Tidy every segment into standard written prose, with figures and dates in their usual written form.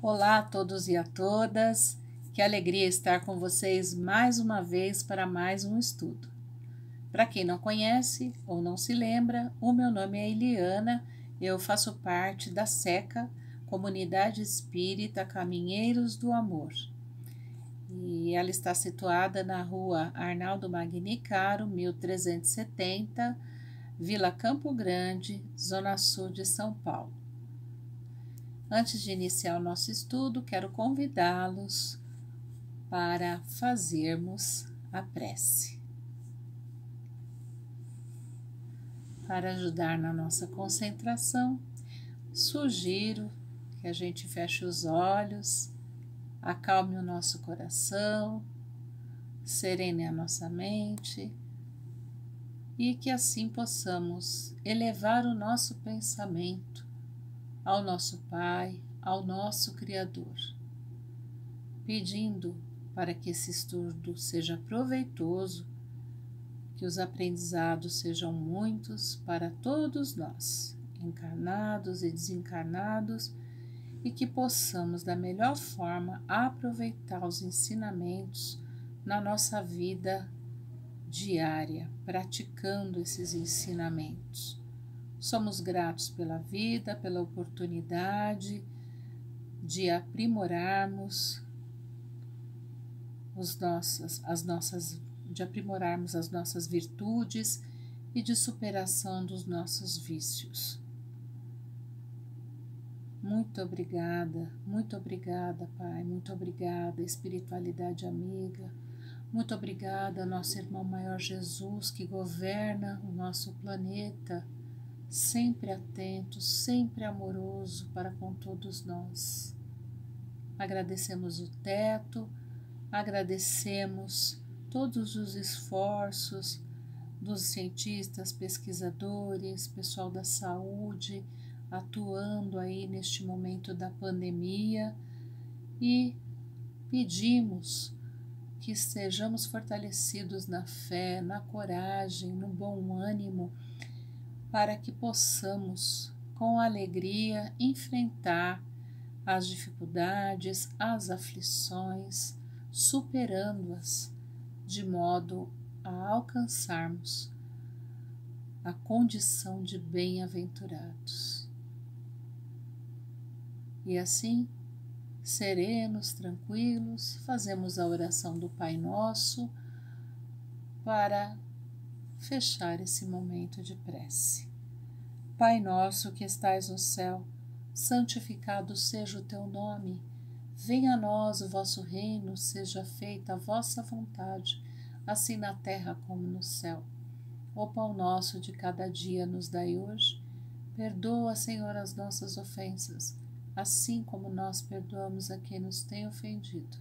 Olá a todos e a todas, que alegria estar com vocês mais uma vez para mais um estudo. Para quem não conhece ou não se lembra, o meu nome é Eliana, eu faço parte da SECA, Comunidade Espírita Caminheiros do Amor. E ela está situada na rua Arnaldo Magni Caro, 1370, Vila Campo Grande, Zona Sul de São Paulo. Antes de iniciar o nosso estudo, quero convidá-los para fazermos a prece. Para ajudar na nossa concentração, sugiro que a gente feche os olhos, acalme o nosso coração, serene a nossa mente e que assim possamos elevar o nosso pensamento ao nosso Pai, ao nosso Criador, pedindo para que esse estudo seja proveitoso, que os aprendizados sejam muitos para todos nós, encarnados e desencarnados, e que possamos da melhor forma aproveitar os ensinamentos na nossa vida diária, praticando esses ensinamentos. Somos gratos pela vida, pela oportunidade de aprimorarmos as nossas virtudes e de superação dos nossos vícios. Muito obrigada, Pai, muito obrigada, espiritualidade amiga, muito obrigada, nosso irmão maior Jesus, que governa o nosso planeta, sempre atento, sempre amoroso para com todos nós. Agradecemos o teto, agradecemos todos os esforços dos cientistas, pesquisadores, pessoal da saúde, atuando aí neste momento da pandemia e pedimos que sejamos fortalecidos na fé, na coragem, no bom ânimo, para que possamos, com alegria, enfrentar as dificuldades, as aflições, superando-as, de modo a alcançarmos a condição de bem-aventurados. E assim, serenos, tranquilos, fazemos a oração do Pai Nosso para fechar esse momento de prece. Pai nosso que estais no céu, santificado seja o teu nome. Venha a nós o vosso reino, seja feita a vossa vontade, assim na terra como no céu. O pão nosso de cada dia nos dai hoje. Perdoa, Senhor, as nossas ofensas, assim como nós perdoamos a quem nos tem ofendido.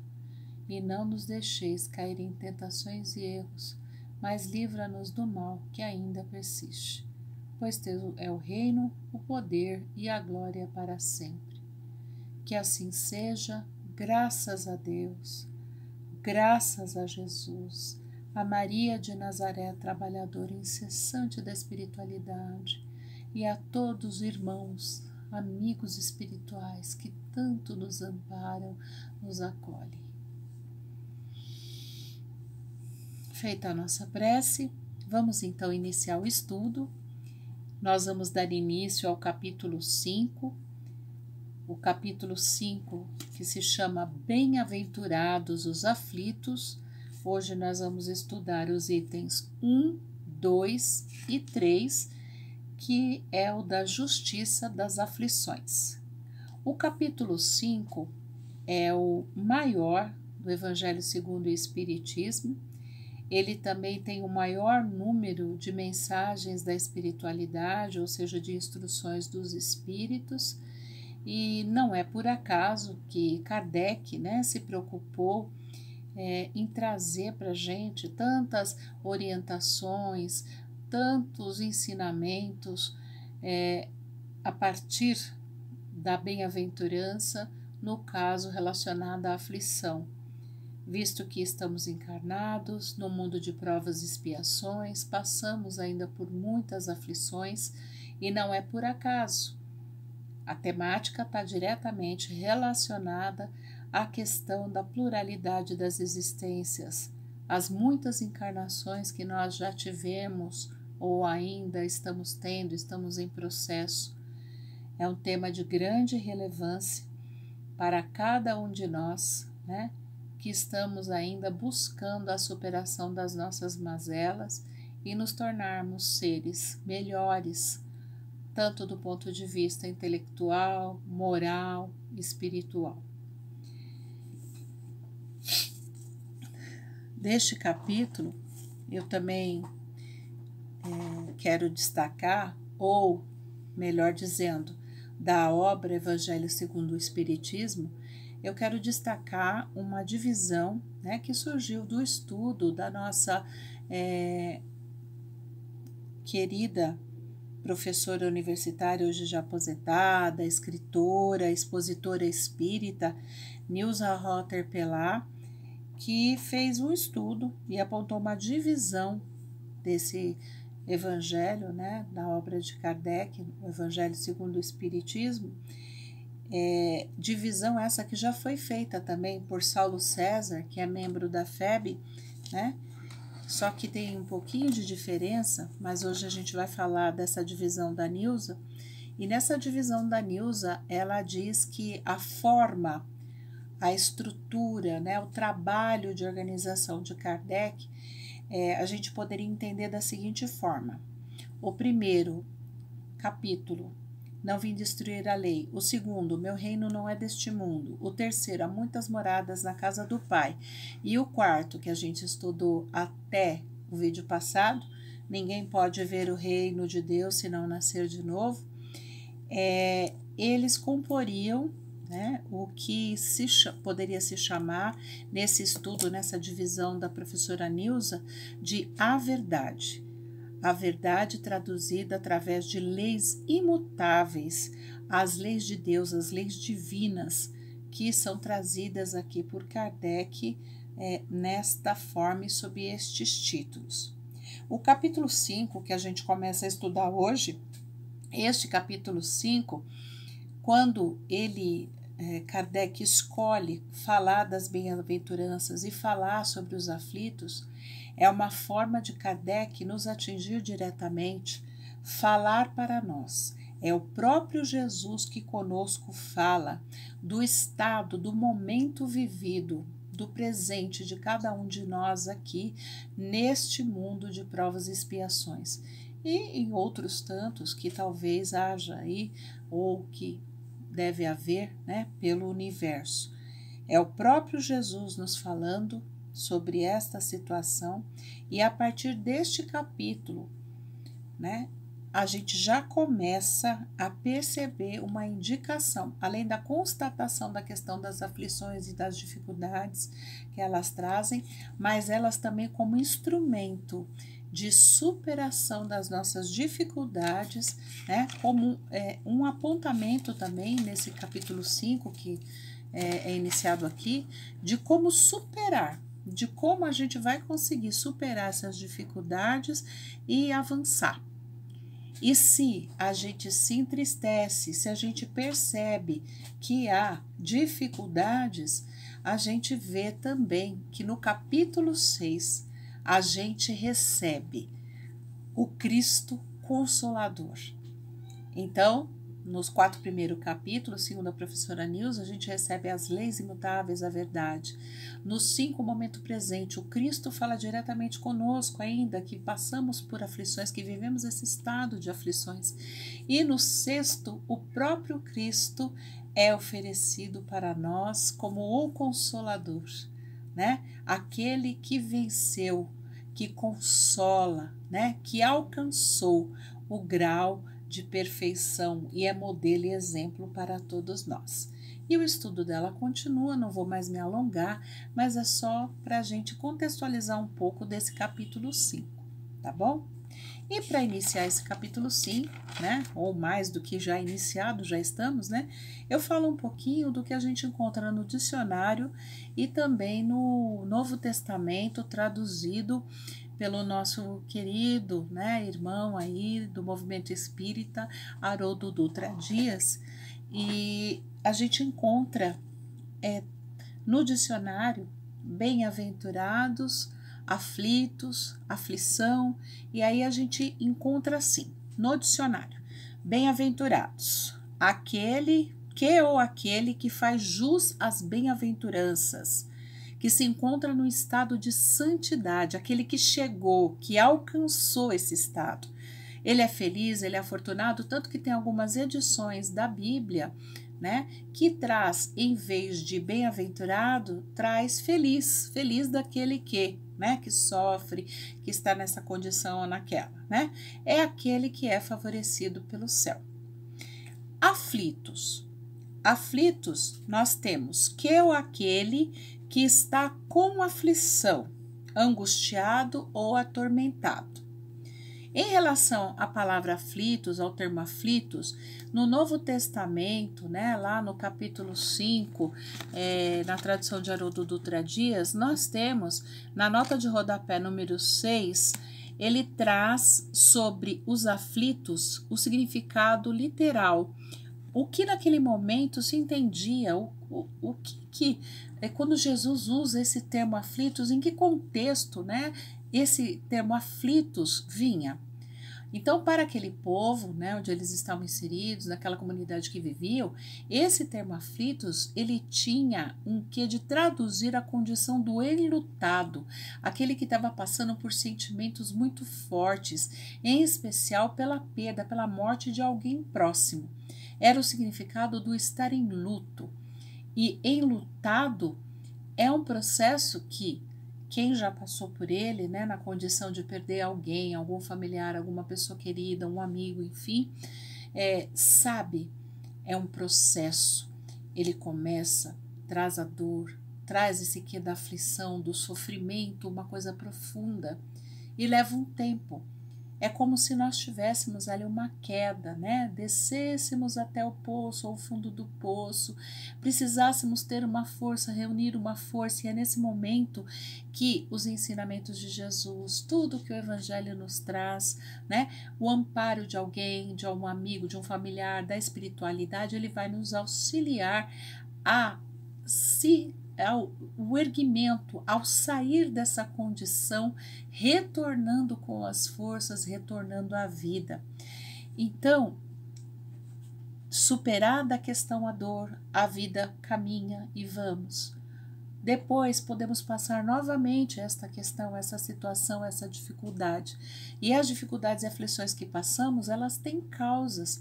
E não nos deixeis cair em tentações e erros, mas livra-nos do mal que ainda persiste. Pois teu é o reino, o poder e a glória para sempre. Que assim seja, graças a Deus, graças a Jesus, a Maria de Nazaré, trabalhadora incessante da espiritualidade, e a todos os irmãos, amigos espirituais que tanto nos amparam, nos acolhem. Feita a nossa prece, vamos então iniciar o estudo. Nós vamos dar início ao capítulo 5, o capítulo 5 que se chama Bem-aventurados os aflitos. Hoje nós vamos estudar os itens 1, 2 e 3, que é o da justiça das aflições. O capítulo 5 é o maior do Evangelho segundo o Espiritismo. Ele também tem o maior número de mensagens da espiritualidade, ou seja, de instruções dos espíritos, e não é por acaso que Kardec, se preocupou em trazer para a gente tantas orientações, tantos ensinamentos a partir da bem-aventurança, no caso relacionado à aflição. Visto que estamos encarnados no mundo de provas e expiações, passamos ainda por muitas aflições e não é por acaso. A temática está diretamente relacionada à questão da pluralidade das existências, as muitas encarnações que nós já tivemos ou ainda estamos tendo, estamos em processo. É um tema de grande relevância para cada um de nós, né, que estamos ainda buscando a superação das nossas mazelas e nos tornarmos seres melhores, tanto do ponto de vista intelectual, moral, espiritual. Deste capítulo, eu também quero destacar, ou melhor dizendo, da obra Evangelho segundo o Espiritismo, eu quero destacar uma divisão, né, que surgiu do estudo da nossa querida professora universitária, hoje já aposentada, escritora, expositora espírita, Nilza Rotter Pelá, que fez um estudo e apontou uma divisão desse evangelho, né, da obra de Kardec, o Evangelho segundo o Espiritismo, divisão essa que já foi feita também por Saulo César, que é membro da FEB, né, só que tem um pouquinho de diferença, mas hoje a gente vai falar dessa divisão da Nilza, e nessa divisão da Nilza, ela diz que a forma, a estrutura, né, o trabalho de organização de Kardec, a gente poderia entender da seguinte forma. O primeiro capítulo, não vim destruir a lei. O segundo, meu reino não é deste mundo. O terceiro, há muitas moradas na casa do Pai. E o quarto, que a gente estudou até o vídeo passado, ninguém pode ver o reino de Deus se não nascer de novo. Eles comporiam, né, o que poderia se chamar, nesse estudo, nessa divisão da professora Nilza, de a verdade. A verdade traduzida através de leis imutáveis, as leis de Deus, as leis divinas, que são trazidas aqui por Kardec nesta forma e sob estes títulos. O capítulo 5, que a gente começa a estudar hoje, este capítulo 5, quando Kardec escolhe falar das bem-aventuranças e falar sobre os aflitos, é uma forma de Kardec nos atingir diretamente, falar para nós. É o próprio Jesus que conosco fala do estado, do momento vivido, do presente de cada um de nós aqui, neste mundo de provas e expiações. E em outros tantos que talvez haja aí, ou que deve haver, né, pelo universo. É o próprio Jesus nos falando sobre esta situação, e a partir deste capítulo, né, a gente já começa a perceber uma indicação, além da constatação da questão das aflições e das dificuldades que elas trazem, mas elas também como instrumento de superação das nossas dificuldades, né, como um apontamento também nesse capítulo 5, que é iniciado aqui, de como superar, de como a gente vai conseguir superar essas dificuldades e avançar. E se a gente se entristece, se a gente percebe que há dificuldades, a gente vê também que no capítulo 6 a gente recebe o Cristo Consolador. Então, nos 4 primeiros capítulos, segundo a professora Nilza, a gente recebe as leis imutáveis, a verdade. No 5, momento presente, o Cristo fala diretamente conosco ainda, que passamos por aflições, que vivemos esse estado de aflições. E no 6, o próprio Cristo é oferecido para nós como o Consolador, né? Aquele que venceu, que consola, né? Que alcançou o grau de perfeição e é modelo e exemplo para todos nós. E o estudo dela continua, não vou mais me alongar, mas é só para a gente contextualizar um pouco desse capítulo 5, tá bom? E para iniciar esse capítulo 5, né, ou mais do que já iniciado, já estamos, né, eu falo um pouquinho do que a gente encontra no dicionário e também no Novo Testamento traduzido pelo nosso querido, né, irmão aí do movimento espírita, Haroldo Dutra Dias, E a gente encontra no dicionário bem-aventurados, aflitos, aflição, e aí a gente encontra assim, no dicionário, bem-aventurados, aquele que faz jus às bem-aventuranças, que se encontra no estado de santidade, aquele que chegou, que alcançou esse estado. Ele é feliz, ele é afortunado, tanto que tem algumas edições da Bíblia, né, que traz, em vez de bem-aventurado, traz feliz, feliz daquele que, né, que sofre, que está nessa condição ou naquela, né, é aquele que é favorecido pelo céu. Aflitos. Aflitos, nós temos que ou aquele que está com aflição, angustiado ou atormentado. Em relação à palavra aflitos, ao termo aflitos, no Novo Testamento, né, lá no capítulo 5, na tradução de Haroldo Dutra Dias, nós temos, na nota de rodapé número 6, ele traz sobre os aflitos o significado literal, o que naquele momento se entendia, o que quando Jesus usa esse termo aflitos, em que contexto, né, esse termo aflitos vinha. Então, para aquele povo, né, onde eles estavam inseridos, naquela comunidade que viviam, esse termo aflitos, ele tinha um quê de traduzir a condição do enlutado, aquele que estava passando por sentimentos muito fortes, em especial pela perda, pela morte de alguém próximo. Era o significado do estar em luto. E enlutado é um processo que quem já passou por ele, né, na condição de perder alguém, algum familiar, alguma pessoa querida, um amigo, enfim, sabe, é um processo. Ele começa, traz a dor, traz esse quê da aflição, do sofrimento, uma coisa profunda, e leva um tempo. É como se nós tivéssemos ali uma queda, né? Descêssemos até o poço, ou o fundo do poço, precisássemos ter uma força, reunir uma força, e é nesse momento que os ensinamentos de Jesus, tudo que o Evangelho nos traz, né? O amparo de alguém, de um amigo, de um familiar, da espiritualidade, ele vai nos auxiliar o erguimento, ao sair dessa condição, retornando com as forças, retornando à vida. Então, superada a questão a dor, a vida caminha e vamos. Depois podemos passar novamente esta questão, essa situação, essa dificuldade. E as dificuldades e aflições que passamos, elas têm causas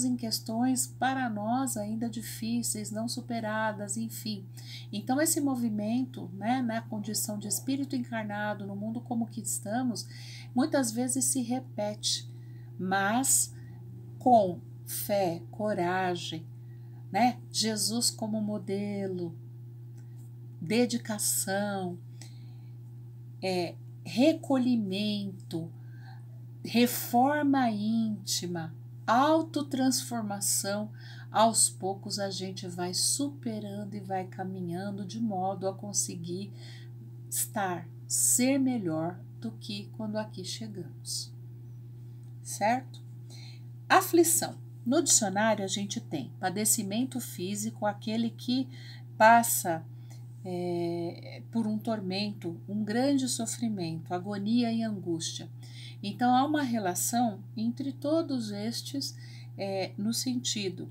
em questões para nós ainda difíceis, não superadas, enfim. Então esse movimento, né, na condição de espírito encarnado, no mundo como que estamos, muitas vezes se repete, mas com fé, coragem, né, Jesus como modelo, dedicação, recolhimento, reforma íntima, autotransformação, aos poucos a gente vai superando e vai caminhando de modo a conseguir ser melhor do que quando aqui chegamos, certo? Aflição. No dicionário a gente tem padecimento físico, aquele que passa por um tormento, um grande sofrimento, agonia e angústia. Então, há uma relação entre todos estes no sentido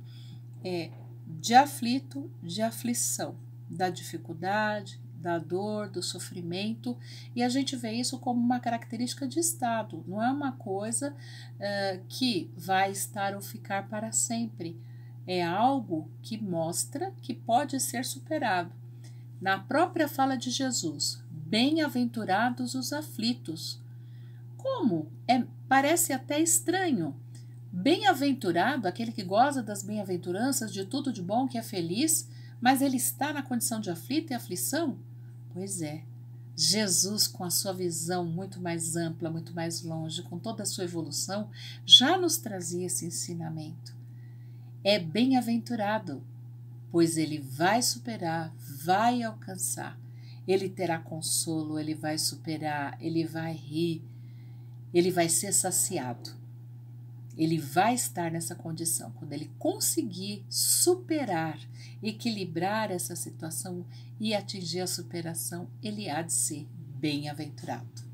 de aflito, de aflição, da dificuldade, da dor, do sofrimento, e a gente vê isso como uma característica de estado, não é uma coisa que vai estar ou ficar para sempre, é algo que mostra que pode ser superado. Na própria fala de Jesus, bem-aventurados os aflitos. Como? Parece até estranho. Bem-aventurado, aquele que goza das bem-aventuranças, de tudo de bom, que é feliz, mas ele está na condição de aflito e aflição? Pois é, Jesus, com a sua visão muito mais ampla, muito mais longe, com toda a sua evolução, já nos trazia esse ensinamento. É bem-aventurado, pois ele vai superar, vai alcançar, ele terá consolo, ele vai superar, ele vai rir, ele vai ser saciado. Ele vai estar nessa condição. Quando ele conseguir superar, equilibrar essa situação e atingir a superação, ele há de ser bem-aventurado.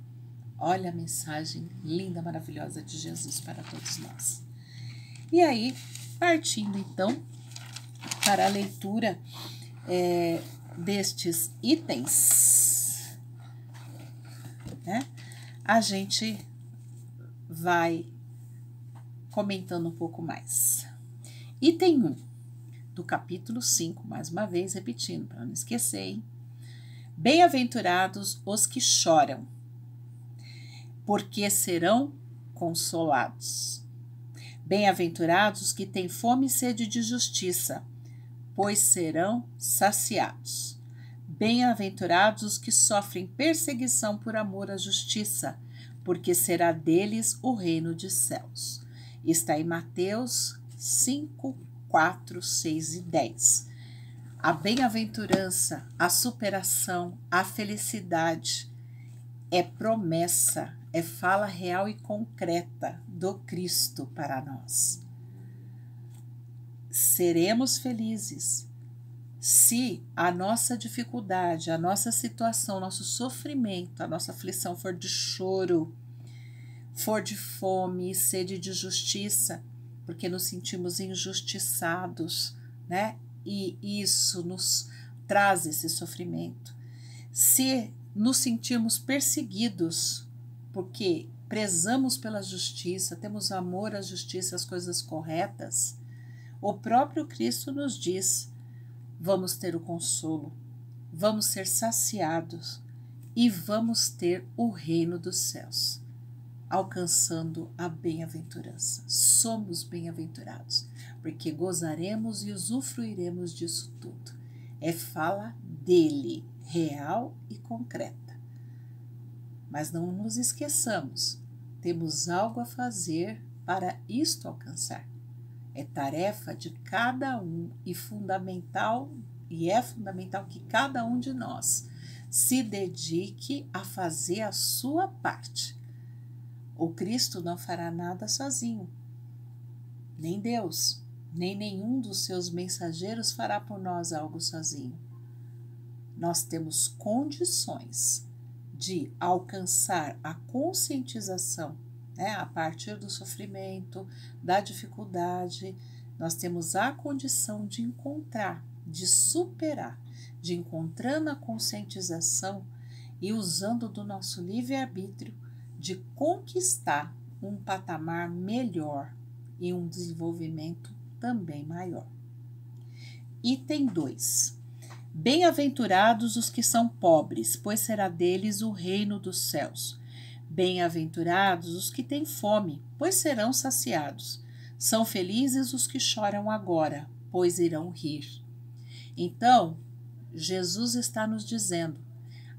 Olha a mensagem linda, maravilhosa de Jesus para todos nós. E aí, partindo então para a leitura destes itens, né? A gente vai comentando um pouco mais. Item 1 do capítulo 5, mais uma vez repetindo, para não esquecer, hein? Bem-aventurados os que choram, porque serão consolados. Bem-aventurados os que têm fome e sede de justiça, pois serão saciados. Bem-aventurados os que sofrem perseguição por amor à justiça, porque será deles o reino dos céus. Está em Mateus 5, 4, 6 e 10. A bem-aventurança, a superação, a felicidade é promessa, é fala real e concreta do Cristo para nós. Seremos felizes se a nossa dificuldade, a nossa situação, nosso sofrimento, a nossa aflição for de choro, for de fome e sede de justiça, porque nos sentimos injustiçados, né? E isso nos traz esse sofrimento. Se nos sentirmos perseguidos, porque prezamos pela justiça, temos amor à justiça, às coisas corretas, o próprio Cristo nos diz: vamos ter o consolo, vamos ser saciados e vamos ter o reino dos céus, alcançando a bem-aventurança. Somos bem-aventurados, porque gozaremos e usufruiremos disso tudo. É fala dele, real e concreta. Mas não nos esqueçamos, temos algo a fazer para isto alcançar. É tarefa de cada um e é fundamental que cada um de nós se dedique a fazer a sua parte. O Cristo não fará nada sozinho, nem Deus, nem nenhum dos seus mensageiros fará por nós algo sozinho. Nós temos condições de alcançar a conscientização, né? A partir do sofrimento, da dificuldade, nós temos a condição de encontrar, de superar, de encontrando a conscientização e usando do nosso livre-arbítrio, de conquistar um patamar melhor e um desenvolvimento também maior. Item 2. Bem-aventurados os que são pobres, pois será deles o reino dos céus. Bem-aventurados os que têm fome, pois serão saciados. São felizes os que choram agora, pois irão rir. Então, Jesus está nos dizendo,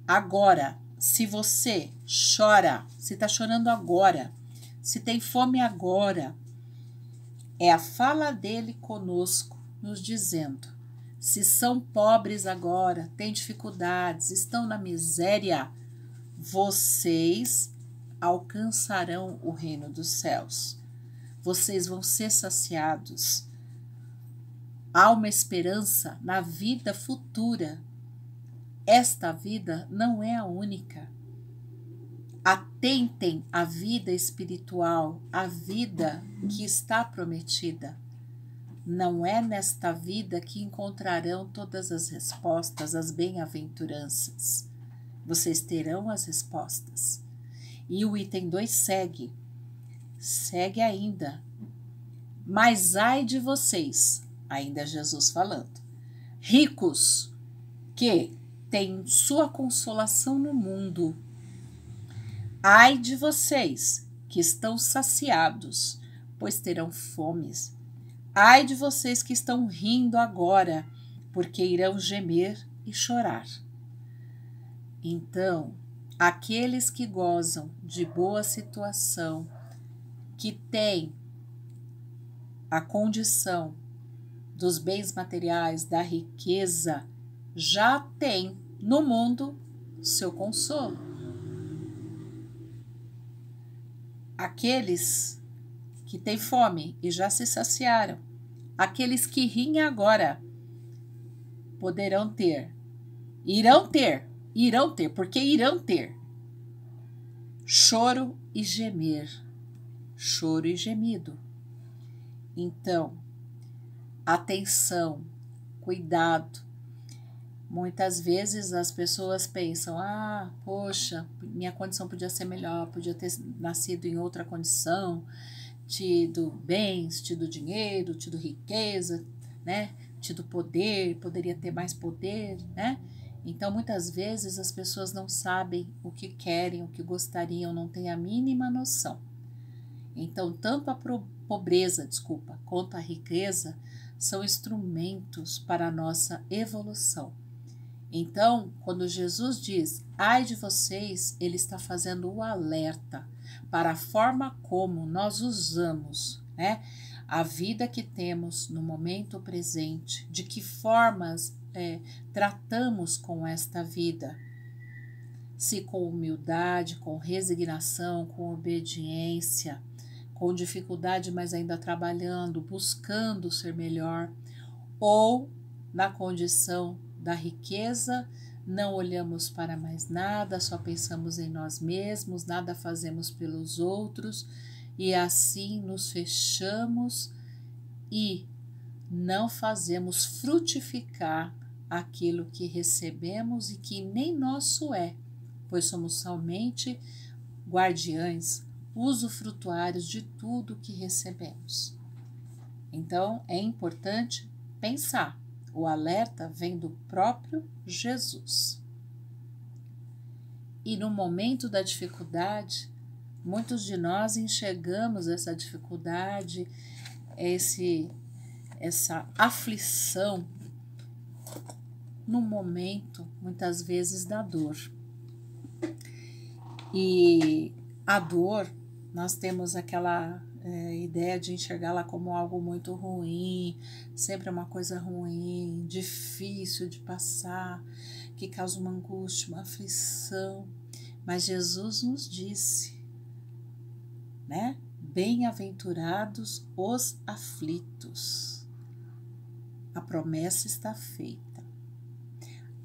agora, se você chora, se está chorando agora, se tem fome agora, é a fala dele conosco, nos dizendo, se são pobres agora, têm dificuldades, estão na miséria, vocês alcançarão o reino dos céus. Vocês vão ser saciados. Há uma esperança na vida futura. Esta vida não é a única. Atentem à vida espiritual, à vida que está prometida. Não é nesta vida que encontrarão todas as respostas, as bem-aventuranças. Vocês terão as respostas. E o item 2 segue ainda. Mas ai de vocês, ainda Jesus falando, ricos que têm sua consolação no mundo. Ai de vocês que estão saciados, pois terão fomes. Ai de vocês que estão rindo agora, porque irão gemer e chorar. Então, aqueles que gozam de boa situação, que têm a condição dos bens materiais, da riqueza, já têm no mundo seu consolo. Aqueles que têm fome e já se saciaram. Aqueles que riem agora poderão ter, irão ter, porque irão ter choro e gemer, choro e gemido. Então, atenção, cuidado. Muitas vezes as pessoas pensam, poxa, minha condição podia ser melhor, podia ter nascido em outra condição, tido bens, tido dinheiro, tido riqueza, né? Tido poder, poderia ter mais poder, né? Então, muitas vezes as pessoas não sabem o que querem, o que gostariam, não têm a mínima noção. Então, tanto a pobreza, quanto a riqueza são instrumentos para a nossa evolução. Então, quando Jesus diz, ai de vocês, ele está fazendo o alerta para a forma como nós usamos, né, a vida que temos no momento presente, de que formas tratamos com esta vida, se com humildade, com resignação, com obediência, com dificuldade, mas ainda trabalhando, buscando ser melhor, ou na condição da riqueza, não olhamos para mais nada, só pensamos em nós mesmos, nada fazemos pelos outros, e assim nos fechamos e não fazemos frutificar aquilo que recebemos e que nem nosso é, pois somos somente guardiães, usufrutuários de tudo que recebemos. Então, é importante pensar. O alerta vem do próprio Jesus. E no momento da dificuldade, muitos de nós enxergamos essa dificuldade, essa aflição, no momento, muitas vezes, da dor. E a dor, nós temos aquela ideia de enxergá-la como algo muito ruim, sempre uma coisa ruim, difícil de passar, que causa uma angústia, uma aflição. Mas Jesus nos disse, né? Bem-aventurados os aflitos. A promessa está feita.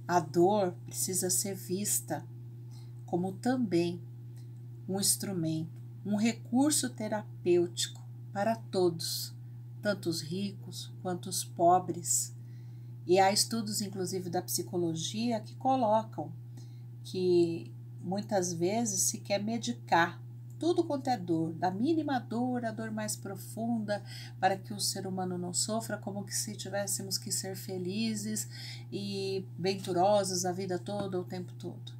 A dor precisa ser vista como também um instrumento, um recurso terapêutico para todos, tanto os ricos quanto os pobres. E há estudos, inclusive, da psicologia que colocam que muitas vezes se quer medicar tudo quanto é dor, da mínima dor, a dor mais profunda, para que o ser humano não sofra, como que se tivéssemos que ser felizes e venturosos a vida toda, o tempo todo.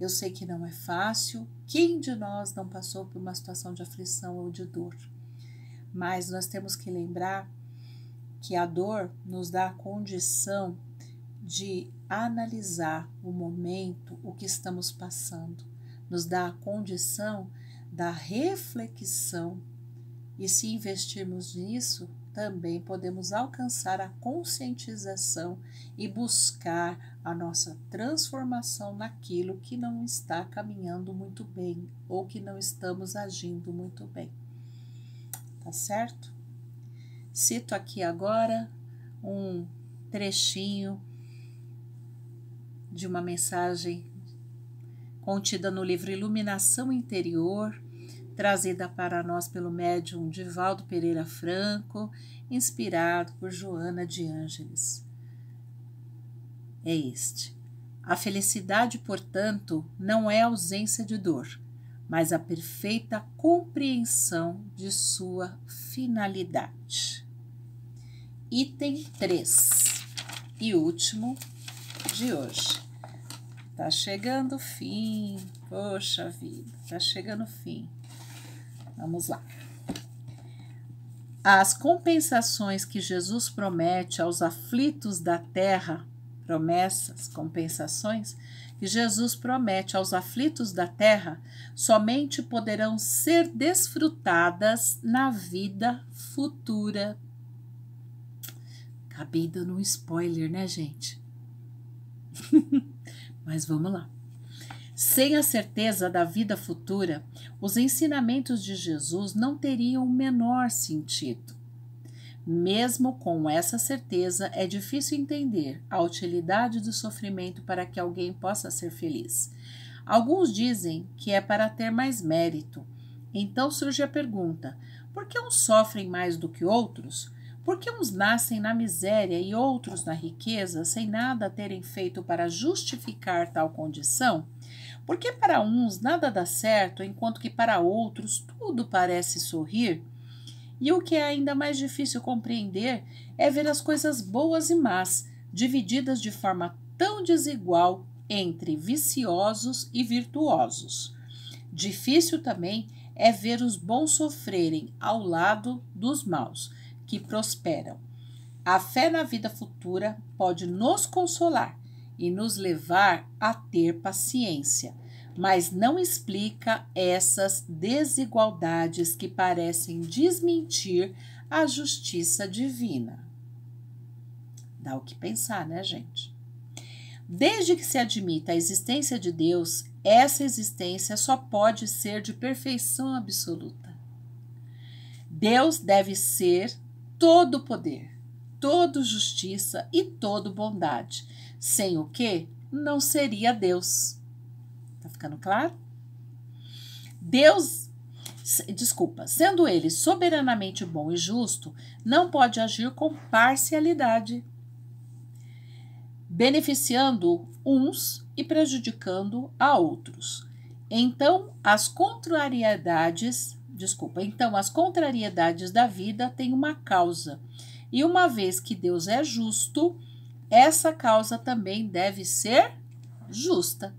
Eu sei que não é fácil. Quem de nós não passou por uma situação de aflição ou de dor? Mas nós temos que lembrar que a dor nos dá a condição de analisar o momento, o que estamos passando. Nos dá a condição da reflexão. E se investirmos nisso, também podemos alcançar a conscientização e buscar a nossa transformação naquilo que não está caminhando muito bem ou que não estamos agindo muito bem. Tá certo? Cito aqui agora um trechinho de uma mensagem contida no livro Iluminação Interior, trazida para nós pelo médium Divaldo Pereira Franco, inspirado por Joana de Ângeles. É este. A felicidade, portanto, não é ausência de dor, mas a perfeita compreensão de sua finalidade. Item 3 e último de hoje. Tá chegando o fim, poxa vida, tá chegando o fim. Vamos lá. As compensações que Jesus promete aos aflitos da terra, compensações que Jesus promete aos aflitos da terra, somente poderão ser desfrutadas na vida futura. Acabei dando um spoiler, né, gente? Mas vamos lá. Sem a certeza da vida futura, os ensinamentos de Jesus não teriam o menor sentido. Mesmo com essa certeza, é difícil entender a utilidade do sofrimento para que alguém possa ser feliz. Alguns dizem que é para ter mais mérito. Então surge a pergunta: por que uns sofrem mais do que outros? Por que uns nascem na miséria e outros na riqueza, sem nada terem feito para justificar tal condição? Por que para uns nada dá certo, enquanto que para outros tudo parece sorrir? E o que é ainda mais difícil compreender é ver as coisas boas e más divididas de forma tão desigual entre viciosos e virtuosos. Difícil também é ver os bons sofrerem ao lado dos maus, que prosperam. A fé na vida futura pode nos consolar e nos levar a ter paciência, mas não explica essas desigualdades que parecem desmentir a justiça divina. Dá o que pensar, né, gente? Desde que se admita a existência de Deus, essa existência só pode ser de perfeição absoluta. Deus deve ser todo poder, todo justiça e todo bondade, sem o que não seria Deus. Tá ficando claro? Sendo ele soberanamente bom e justo, não pode agir com parcialidade, beneficiando uns e prejudicando a outros. Então, as contrariedades da vida têm uma causa, e uma vez que Deus é justo, essa causa também deve ser justa.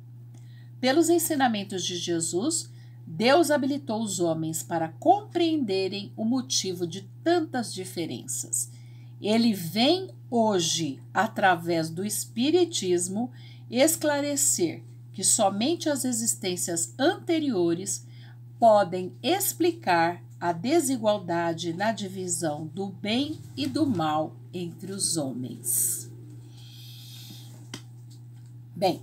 Pelos ensinamentos de Jesus, Deus habilitou os homens para compreenderem o motivo de tantas diferenças. Ele vem hoje, através do Espiritismo, esclarecer que somente as existências anteriores podem explicar a desigualdade na divisão do bem e do mal entre os homens. Bem,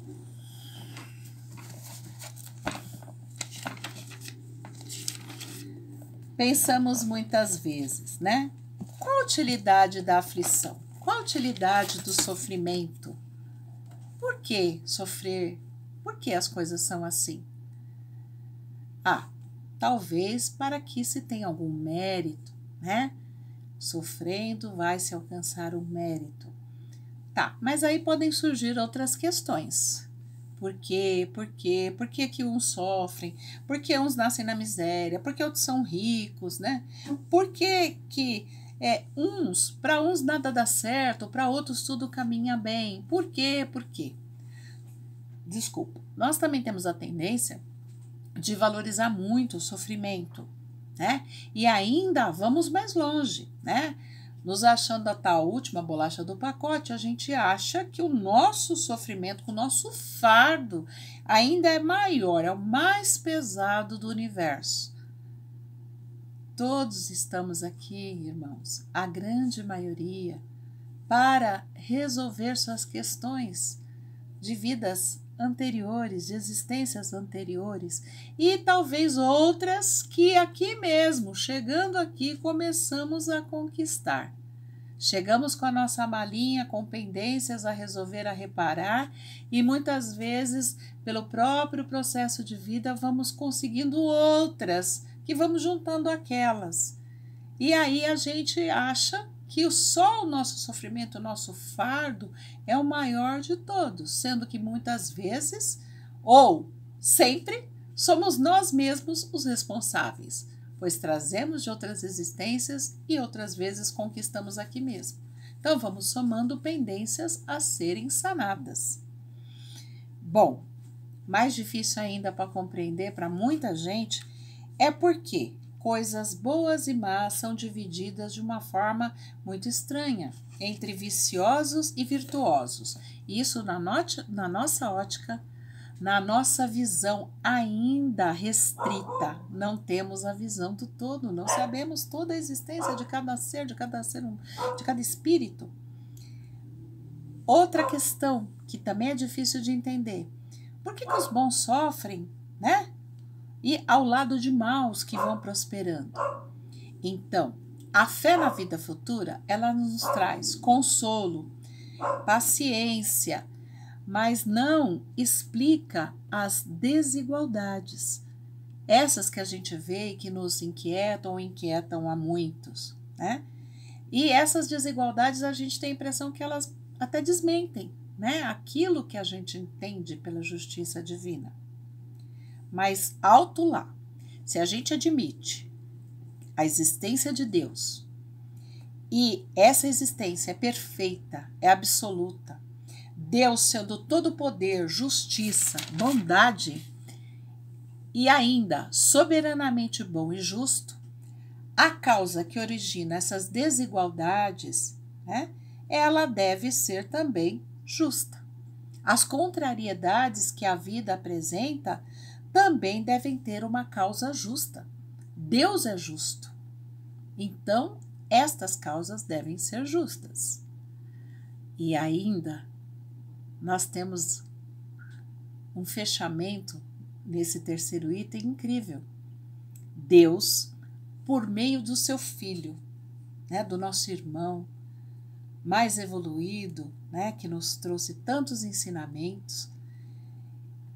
pensamos muitas vezes, né? Qual a utilidade da aflição? Qual a utilidade do sofrimento? Por que sofrer? Por que as coisas são assim? Talvez para que se tenha algum mérito, né? Sofrendo vai se alcançar o mérito. Tá, mas aí podem surgir outras questões. Por quê? Por quê? Por que que uns sofrem? Por que uns nascem na miséria? Por que outros são ricos, né? Por que que para uns nada dá certo, para outros tudo caminha bem? Por quê? Por quê? Desculpa, nós também temos a tendência de valorizar muito o sofrimento, né? E ainda vamos mais longe, né? Nos achando a tal última bolacha do pacote, a gente acha que o nosso sofrimento, o nosso fardo ainda é maior, é o mais pesado do universo. Todos estamos aqui, irmãos, a grande maioria, para resolver suas questões de vidas anteriores, de existências anteriores, e talvez outras que aqui mesmo, chegando aqui, começamos a conquistar. Chegamos com a nossa malinha, com pendências a resolver, a reparar, e muitas vezes, pelo próprio processo de vida, vamos conseguindo outras, que vamos juntando aquelas. E aí a gente acha que só o nosso sofrimento, o nosso fardo, é o maior de todos, sendo que muitas vezes, ou sempre, somos nós mesmos os responsáveis, pois trazemos de outras existências e outras vezes conquistamos aqui mesmo. Então, vamos somando pendências a serem sanadas. Bom, mais difícil ainda para compreender para muita gente é porque coisas boas e más são divididas de uma forma muito estranha entre viciosos e virtuosos. Isso na nossa ótica, na nossa visão ainda restrita. Não temos a visão do todo, não sabemos toda a existência de cada ser, de cada espírito. Outra questão que também é difícil de entender: Por que os bons sofrem, né? E ao lado de maus que vão prosperando. Então, a fé na vida futura, ela nos traz consolo, paciência, mas não explica as desigualdades. Essas que a gente vê e que nos inquietam ou inquietam a muitos, né? E essas desigualdades a gente tem a impressão que elas até desmentem, né? Aquilo que a gente entende pela justiça divina. Mas alto lá, se a gente admite a existência de Deus e essa existência é perfeita, é absoluta, Deus sendo todo poder, justiça, bondade e ainda soberanamente bom e justo, a causa que origina essas desigualdades, né, ela deve ser também justa. As contrariedades que a vida apresenta também devem ter uma causa justa. Deus é justo. Então, estas causas devem ser justas. E ainda, nós temos um fechamento nesse terceiro item incrível. Deus, por meio do seu Filho, né, do nosso irmão mais evoluído, né, que nos trouxe tantos ensinamentos,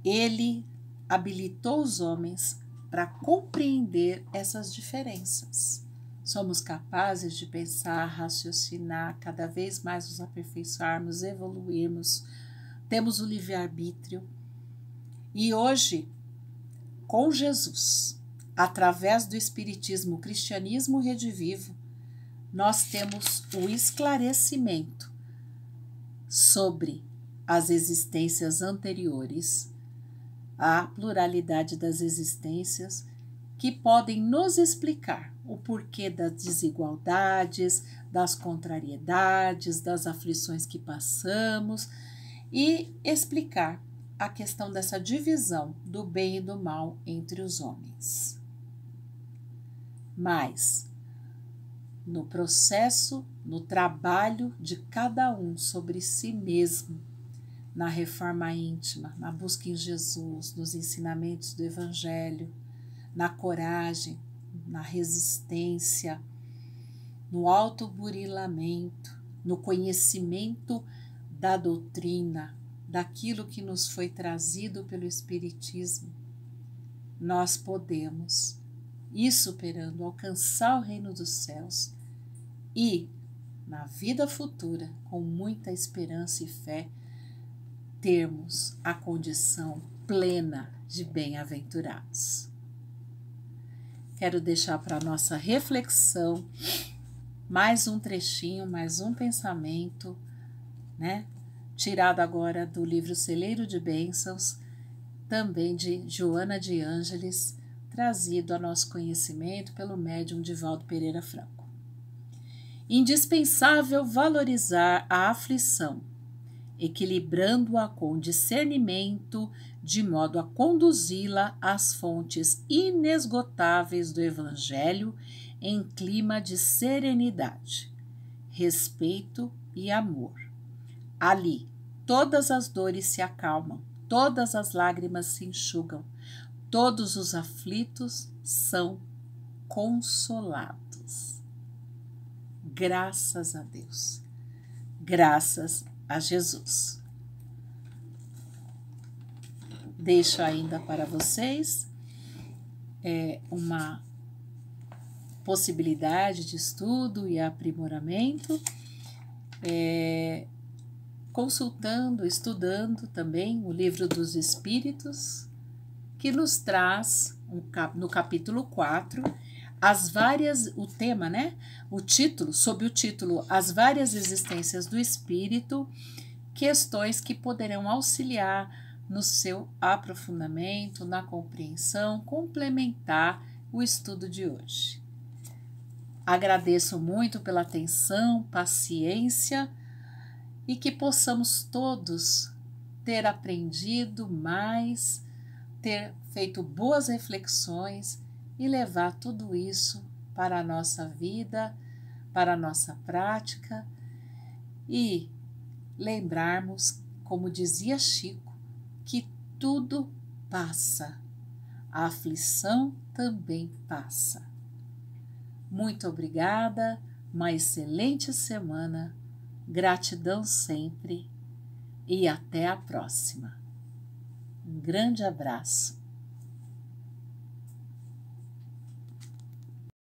ele habilitou os homens para compreender essas diferenças. Somos capazes de pensar, raciocinar, cada vez mais nos aperfeiçoarmos, evoluirmos, temos o livre-arbítrio. E hoje, com Jesus, através do Espiritismo, Cristianismo Redivivo, nós temos o esclarecimento sobre as existências anteriores, a pluralidade das existências, que podem nos explicar o porquê das desigualdades, das contrariedades, das aflições que passamos e explicar a questão dessa divisão do bem e do mal entre os homens. Mas, no processo, no trabalho de cada um sobre si mesmo, na reforma íntima, na busca em Jesus, nos ensinamentos do Evangelho, na coragem, na resistência, no autoburilamento, no conhecimento da doutrina, daquilo que nos foi trazido pelo Espiritismo, nós podemos ir superando, alcançar o reino dos céus e, na vida futura, com muita esperança e fé, termos a condição plena de bem-aventurados. Quero deixar para nossa reflexão mais um trechinho, mais um pensamento, né? Tirado agora do livro Celeiro de Bênçãos, também de Joana de Ângeles, trazido a nosso conhecimento pelo médium Divaldo Pereira Franco. Indispensável valorizar a aflição, equilibrando-a com discernimento, de modo a conduzi-la às fontes inesgotáveis do Evangelho em clima de serenidade, respeito e amor. Ali, todas as dores se acalmam, todas as lágrimas se enxugam, todos os aflitos são consolados. Graças a Deus, graças a Jesus. Deixo ainda para vocês uma possibilidade de estudo e aprimoramento, consultando, estudando também o Livro dos Espíritos, que nos traz, no capítulo 4, o tema, né? O título, sob o título As Várias Existências do Espírito, questões que poderão auxiliar no seu aprofundamento, na compreensão, complementar o estudo de hoje. Agradeço muito pela atenção, paciência e que possamos todos ter aprendido mais, ter feito boas reflexões e levar tudo isso para a nossa vida, para a nossa prática e lembrarmos, como dizia Chico, que tudo passa. A aflição também passa. Muito obrigada, uma excelente semana, gratidão sempre e até a próxima. Um grande abraço.